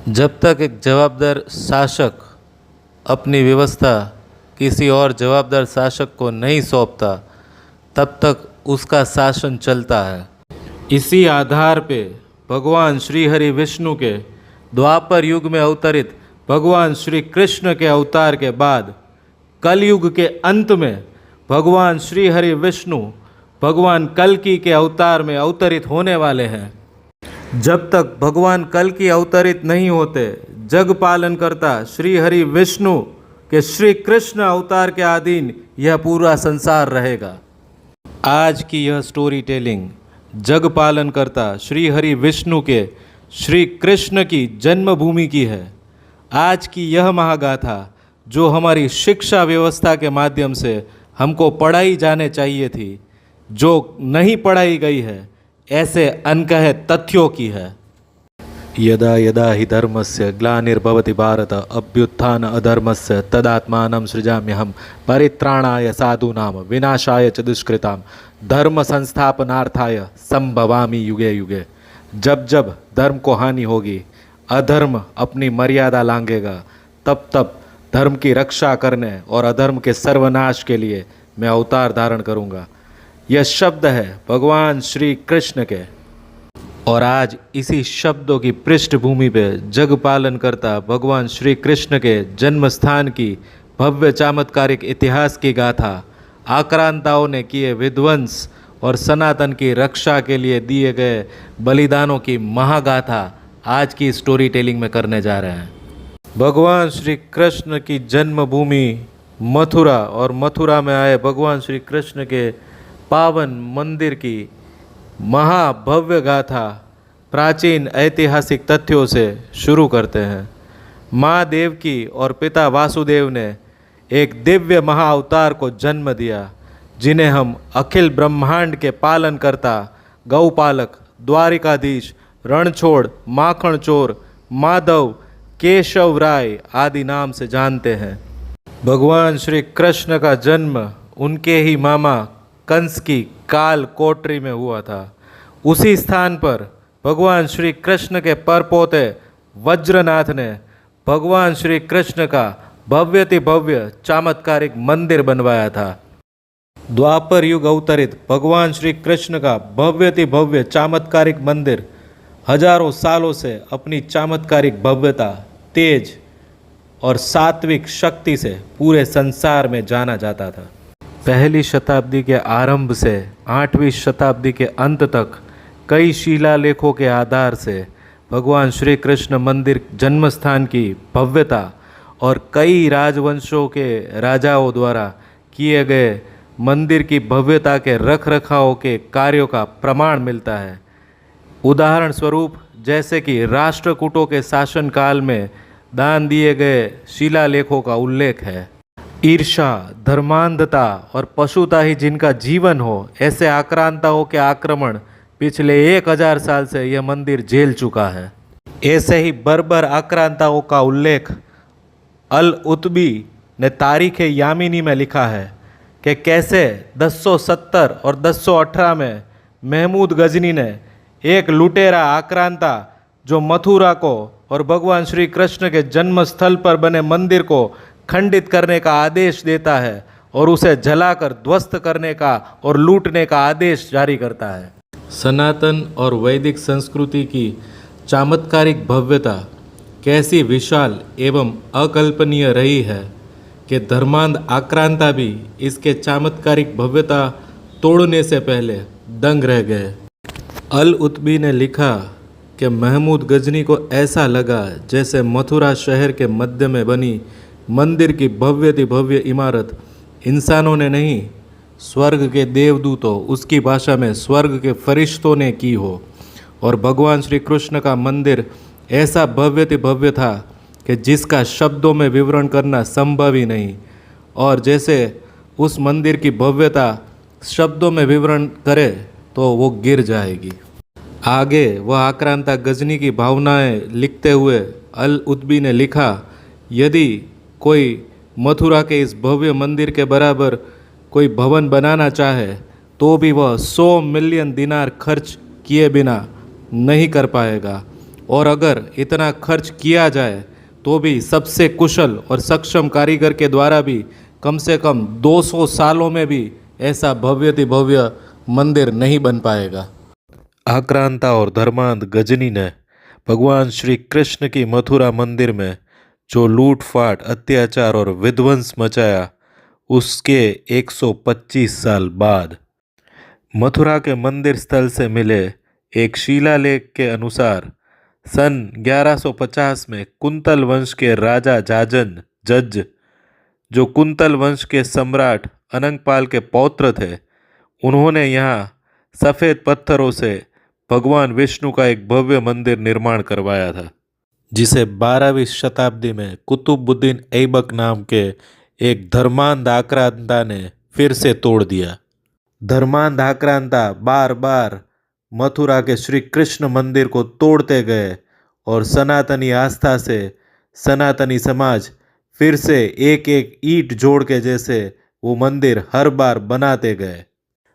जब तक एक जवाबदार शासक अपनी व्यवस्था किसी और जवाबदार शासक को नहीं सौंपता, तब तक उसका शासन चलता है। इसी आधार पे भगवान श्री हरि विष्णु के द्वापर युग में अवतरित भगवान श्री कृष्ण के अवतार के बाद कलयुग के अंत में भगवान श्री हरि विष्णु भगवान कल्कि के अवतार में अवतरित होने वाले हैं। जब तक भगवान कल्कि अवतरित नहीं होते, जग पालन करता श्री हरि विष्णु के श्री कृष्ण अवतार के अधीन यह पूरा संसार रहेगा। आज की यह स्टोरी टेलिंग जग पालन करता श्री हरि विष्णु के श्री कृष्ण की जन्मभूमि की है। आज की यह महागाथा जो हमारी शिक्षा व्यवस्था के माध्यम से हमको पढ़ाई जाने चाहिए थी, जो नहीं पढ़ाई गई है, ऐसे अनकहे तथ्यों की है। यदा यदा हि धर्मस्य ग्लानिर्भवति भारत अभ्युत्थान अधर्मस्य तदात्मानं सृजाम्यहं परित्राणाय साधूनां विनाशाय च दुष्कृतां धर्म संस्थापनार्थाय संभवामि युगे युगे। जब जब धर्म को हानि होगी, अधर्म अपनी मर्यादा लांघेगा, तब तब धर्म की रक्षा करने और अधर्म के सर्वनाश के लिए मैं अवतार धारण करूँगा। यह शब्द है भगवान श्री कृष्ण के, और आज इसी शब्दों की पृष्ठभूमि पे जग पालन करता भगवान श्री कृष्ण के जन्म स्थान की भव्य चमत्कारिक इतिहास की गाथा, आक्रांताओं ने किए विध्वंस और सनातन की रक्षा के लिए दिए गए बलिदानों की महागाथा आज की स्टोरी टेलिंग में करने जा रहे हैं। भगवान श्री कृष्ण की जन्मभूमि मथुरा और मथुरा में आए भगवान श्री कृष्ण के पावन मंदिर की महाभव्य गाथा प्राचीन ऐतिहासिक तथ्यों से शुरू करते हैं। माँ देवकी और पिता वासुदेव ने एक दिव्य महाअवतार को जन्म दिया, जिन्हें हम अखिल ब्रह्मांड के पालन करता गौपालक, द्वारिकाधीश, रणछोड़, माखन चोर, माधव, केशव राय आदि नाम से जानते हैं। भगवान श्री कृष्ण का जन्म उनके ही मामा कंस की काल कोठरी में हुआ था। उसी स्थान पर भगवान श्री कृष्ण के परपोते वज्रनाथ ने भगवान श्री कृष्ण का भव्यति भव्य चमत्कारिक मंदिर बनवाया था। द्वापर युग अवतरित भगवान श्री कृष्ण का भव्यति भव्य चमत्कारिक मंदिर हजारों सालों से अपनी चमत्कारिक भव्यता, तेज और सात्विक शक्ति से पूरे संसार में जाना जाता था। पहली शताब्दी के आरंभ से 8वीं शताब्दी के अंत तक कई शिलालेखों के आधार से भगवान श्री कृष्ण मंदिर जन्मस्थान की भव्यता और कई राजवंशों के राजाओं द्वारा किए गए मंदिर की भव्यता के रख रखाव के कार्यों का प्रमाण मिलता है। उदाहरण स्वरूप जैसे कि राष्ट्रकूटों के शासनकाल में दान दिए गए शिलालेखों का उल्लेख है। ईर्ष्या, धर्मांधता और पशुता ही जिनका जीवन हो, ऐसे आक्रांताओं के आक्रमण पिछले 1000 साल से यह मंदिर झेल चुका है। ऐसे ही बर्बर आक्रांताओं का उल्लेख अल उतबी ने तारीख यामिनी में लिखा है कि कैसे 1070 और 1018 में महमूद गजनी ने एक लुटेरा आक्रांता जो मथुरा को और भगवान श्री कृष्ण के जन्म स्थल पर बने मंदिर को खंडित करने का आदेश देता है और उसे जलाकर ध्वस्त करने का और लूटने का आदेश जारी करता है। सनातन और वैदिक संस्कृति की चमत्कारिक भव्यता कैसी विशाल एवं अकल्पनीय रही है कि धर्मांध आक्रांता भी इसके चमत्कारिक भव्यता तोड़ने से पहले दंग रह गए। अल उतबी ने लिखा कि महमूद गजनी को ऐसा लगा जैसे मथुरा शहर के मध्य में बनी मंदिर की भव्यति भव्य इमारत इंसानों ने नहीं, स्वर्ग के देवदूतों, उसकी भाषा में स्वर्ग के फरिश्तों ने की हो। और भगवान श्री कृष्ण का मंदिर ऐसा भव्यति भव्य था कि जिसका शब्दों में विवरण करना संभव ही नहीं, और जैसे उस मंदिर की भव्यता शब्दों में विवरण करे तो वो गिर जाएगी। आगे वह आक्रांता गजनी की भावनाएं लिखते हुए अल उतबी ने लिखा, यदि कोई मथुरा के इस भव्य मंदिर के बराबर कोई भवन बनाना चाहे तो भी वह 100 मिलियन दिनार खर्च किए बिना नहीं कर पाएगा। और अगर इतना खर्च किया जाए तो भी सबसे कुशल और सक्षम कारीगर के द्वारा भी कम से कम 200 सालों में भी ऐसा भव्यति भव्य मंदिर नहीं बन पाएगा। आक्रांता और धर्मांध गजनी ने भगवान श्री कृष्ण की मथुरा मंदिर में जो लूटफाट, अत्याचार और विध्वंस मचाया, उसके 125 साल बाद मथुरा के मंदिर स्थल से मिले एक शिलालेख के अनुसार सन 1150 में कुंतल वंश के राजा जाजन जज, जो कुंतल वंश के सम्राट अनंगपाल के पौत्र थे, उन्होंने यहाँ सफ़ेद पत्थरों से भगवान विष्णु का एक भव्य मंदिर निर्माण करवाया था, जिसे 12वीं शताब्दी में कुतुबुद्दीन ऐबक नाम के एक धर्मांध आक्रांता ने फिर से तोड़ दिया। धर्मांध आक्रांता बार बार मथुरा के श्री कृष्ण मंदिर को तोड़ते गए और सनातनी आस्था से सनातनी समाज फिर से एक एक ईंट जोड़ के जैसे वो मंदिर हर बार बनाते गए।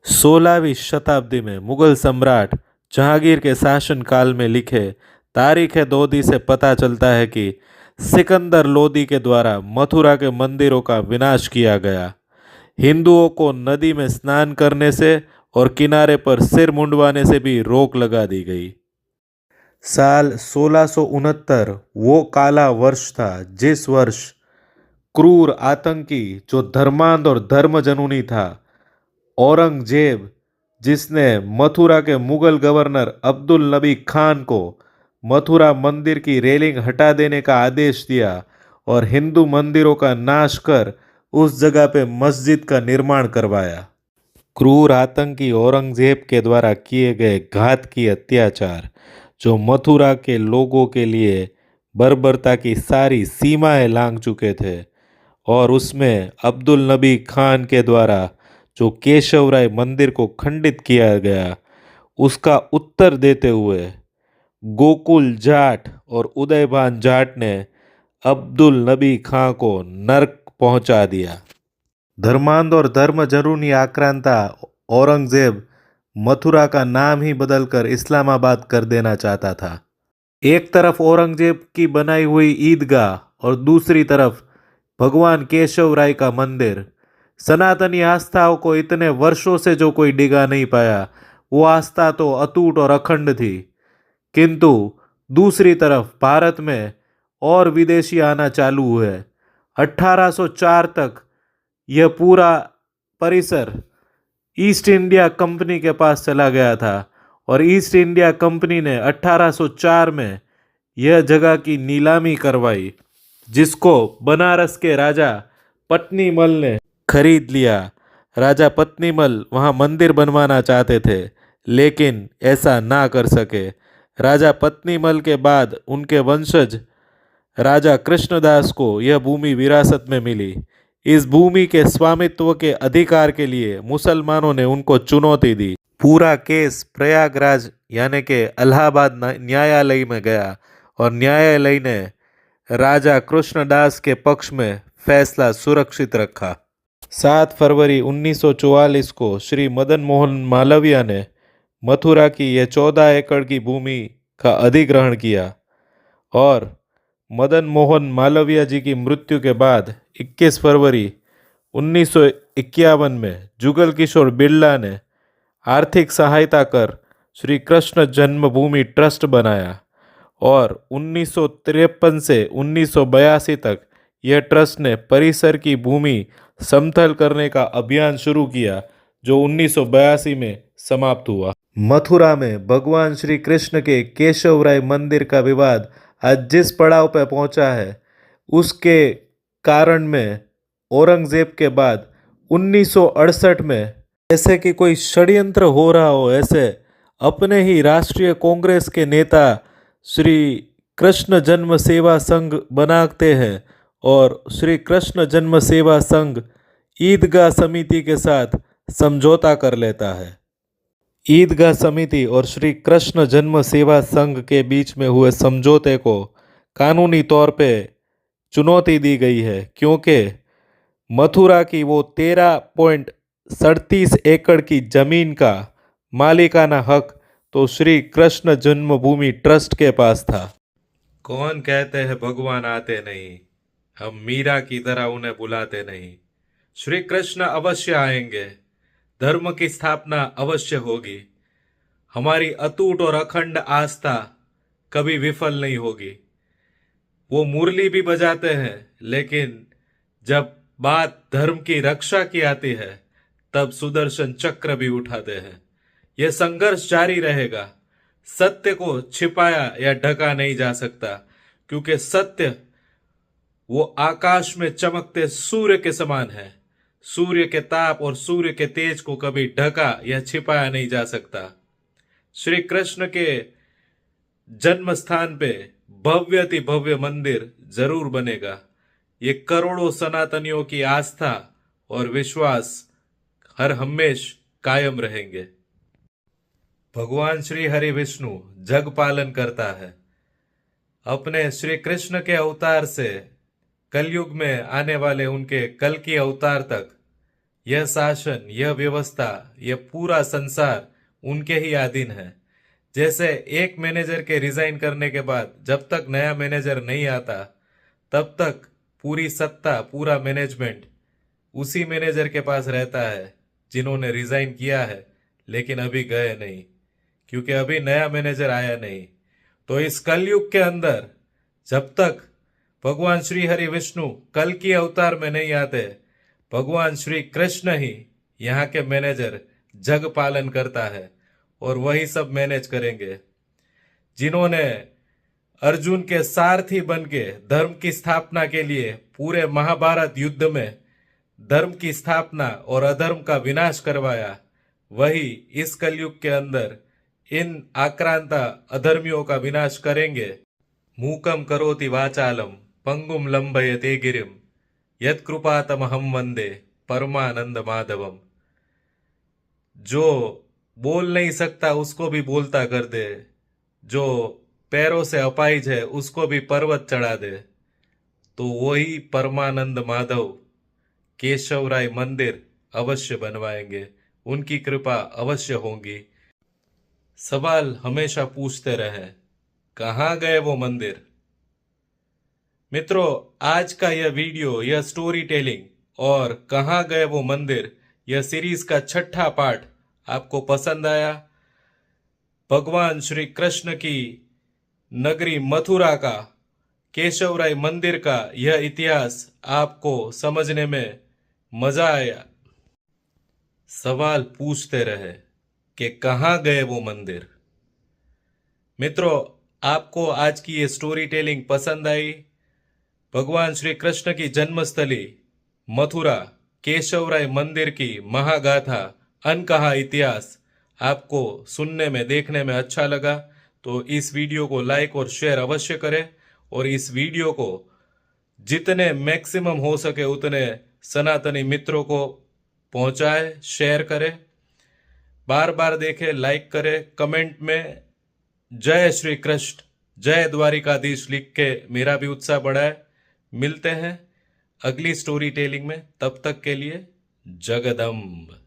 16वीं शताब्दी में मुगल सम्राट जहांगीर के शासनकाल में लिखे तारीख दोदी से पता चलता है कि सिकंदर लोदी के द्वारा मथुरा के मंदिरों का विनाश किया गया। हिंदुओं को नदी में स्नान करने से और किनारे पर सिर मुंडवाने से भी रोक लगा दी गई। साल 1669 वो काला वर्ष था जिस वर्ष क्रूर आतंकी, जो धर्मांध और धर्मजनूनी था, औरंगजेब, जिसने मथुरा के मुगल गवर्नर अब्दुल नबी खान को मथुरा मंदिर की रेलिंग हटा देने का आदेश दिया और हिंदू मंदिरों का नाश कर उस जगह पे मस्जिद का निर्माण करवाया। क्रूर आतंकी औरंगजेब के द्वारा किए गए घातकी अत्याचार, जो मथुरा के लोगों के लिए बर्बरता की सारी सीमाएं लांघ चुके थे, और उसमें अब्दुल नबी खान के द्वारा जो केशवराय मंदिर को खंडित किया गया, उसका उत्तर देते हुए गोकुल जाट और उदयभान जाट ने अब्दुल नबी खां को नर्क पहुंचा दिया। धर्मांध और धर्मजनूनी आक्रांता औरंगजेब मथुरा का नाम ही बदलकर इस्लामाबाद कर देना चाहता था। एक तरफ औरंगजेब की बनाई हुई ईदगाह और दूसरी तरफ भगवान केशव राय का मंदिर। सनातनी आस्थाओं को इतने वर्षों से जो कोई डिगा नहीं पाया, वो आस्था तो अटूट और अखंड थी, किंतु दूसरी तरफ भारत में और विदेशी आना चालू हुए। 1804 तक यह पूरा परिसर ईस्ट इंडिया कंपनी के पास चला गया था और ईस्ट इंडिया कंपनी ने 1804 में यह जगह की नीलामी करवाई, जिसको बनारस के राजा पत्नीमल ने खरीद लिया। राजा पत्नीमल वहाँ मंदिर बनवाना चाहते थे, लेकिन ऐसा ना कर सके। राजा पत्नीमल के बाद उनके वंशज राजा कृष्णदास को यह भूमि विरासत में मिली। इस भूमि के स्वामित्व के अधिकार के लिए मुसलमानों ने उनको चुनौती दी। पूरा केस प्रयागराज यानी कि इलाहाबाद न्यायालय में गया और न्यायालय ने राजा कृष्णदास के पक्ष में फैसला सुरक्षित रखा। 7 फरवरी 1944 को श्री मदन मोहन मालवीय ने मथुरा की यह 14 एकड़ की भूमि का अधिग्रहण किया और मदन मोहन मालवीय जी की मृत्यु के बाद 21 फरवरी 1951 में जुगल किशोर बिरला ने आर्थिक सहायता कर श्री कृष्ण जन्मभूमि ट्रस्ट बनाया और 1953 से 1982 तक यह ट्रस्ट ने परिसर की भूमि समतल करने का अभियान शुरू किया, जो 1982 में समाप्त हुआ। मथुरा में भगवान श्री कृष्ण के केशवराय मंदिर का विवाद आज जिस पड़ाव पर पहुंचा है, उसके कारण में औरंगजेब के बाद 1968 में जैसे कि कोई षड्यंत्र हो रहा हो, ऐसे अपने ही राष्ट्रीय कांग्रेस के नेता श्री कृष्ण जन्म सेवा संघ बनाते हैं और श्री कृष्ण जन्म सेवा संघ ईदगाह समिति के साथ समझौता कर लेता है। ईदगाह समिति और श्री कृष्ण जन्म सेवा संघ के बीच में हुए समझौते को कानूनी तौर पे चुनौती दी गई है, क्योंकि मथुरा की वो 13.37 एकड़ की जमीन का मालिकाना हक तो श्री कृष्ण जन्मभूमि ट्रस्ट के पास था। कौन कहते हैं भगवान आते नहीं, हम मीरा की तरह उन्हें बुलाते नहीं। श्री कृष्ण अवश्य आएंगे, धर्म की स्थापना अवश्य होगी। हमारी अटूट और अखंड आस्था कभी विफल नहीं होगी। वो मुरली भी बजाते हैं, लेकिन जब बात धर्म की रक्षा की आती है तब सुदर्शन चक्र भी उठाते हैं। यह संघर्ष जारी रहेगा। सत्य को छिपाया या ढका नहीं जा सकता, क्योंकि सत्य वो आकाश में चमकते सूर्य के समान है। सूर्य के ताप और सूर्य के तेज को कभी ढका या छिपाया नहीं जा सकता। श्री कृष्ण के जन्म स्थान पे भव्यति भव्य मंदिर जरूर बनेगा। ये करोड़ों सनातनियों की आस्था और विश्वास हर हमेश कायम रहेंगे। भगवान श्री हरि विष्णु जग पालन करता है। अपने श्री कृष्ण के अवतार से कलयुग में आने वाले उनके कल की अवतार तक यह शासन, यह व्यवस्था, यह पूरा संसार उनके ही अधीन है। जैसे एक मैनेजर के रिजाइन करने के बाद जब तक नया मैनेजर नहीं आता तब तक पूरी सत्ता, पूरा मैनेजमेंट उसी मैनेजर के पास रहता है जिन्होंने रिजाइन किया है लेकिन अभी गए नहीं, क्योंकि अभी नया मैनेजर आया नहीं। तो इस कलयुग के अंदर जब तक भगवान श्री हरि विष्णु कल की अवतार में नहीं आते, भगवान श्री कृष्ण ही यहाँ के मैनेजर जग पालन करता है और वही सब मैनेज करेंगे। जिन्होंने अर्जुन के सारथी बनके धर्म की स्थापना के लिए पूरे महाभारत युद्ध में धर्म की स्थापना और अधर्म का विनाश करवाया, वही इस कलयुग के अंदर इन आक्रांता अधर्मियों का विनाश करेंगे। मूकम करोति वाचालम पंगुम लंबयते गिरिम यत्कृपातमहं वंदे परमानंद माधवम। जो बोल नहीं सकता उसको भी बोलता कर दे, जो पैरों से अपाहिज है उसको भी पर्वत चढ़ा दे, तो वही परमानंद माधव केशव राय मंदिर अवश्य बनवाएंगे। उनकी कृपा अवश्य होगी। सवाल हमेशा पूछते रहे, कहाँ गए वो मंदिर। मित्रों, आज का यह वीडियो, यह स्टोरी टेलिंग और कहाँ गए वो मंदिर, यह सीरीज का 6ठा पार्ट आपको पसंद आया। भगवान श्री कृष्ण की नगरी मथुरा का, केशव राय मंदिर का यह इतिहास आपको समझने में मजा आया। सवाल पूछते रहे कि कहाँ गए वो मंदिर। मित्रों, आपको आज की ये स्टोरी टेलिंग पसंद आई। भगवान श्री कृष्ण की जन्मस्थली मथुरा केशव राय मंदिर की महागाथा, अनकहा इतिहास आपको सुनने में, देखने में अच्छा लगा तो इस वीडियो को लाइक और शेयर अवश्य करें और इस वीडियो को जितने मैक्सिमम हो सके उतने सनातनी मित्रों को पहुंचाए, शेयर करें, बार बार देखें, लाइक करें, कमेंट में जय श्री कृष्ण, जय द्वारिकाधीश लिख के मेरा भी उत्साह बढ़ाए। मिलते हैं अगली स्टोरी टेलिंग में, तब तक के लिए जगदम्ब।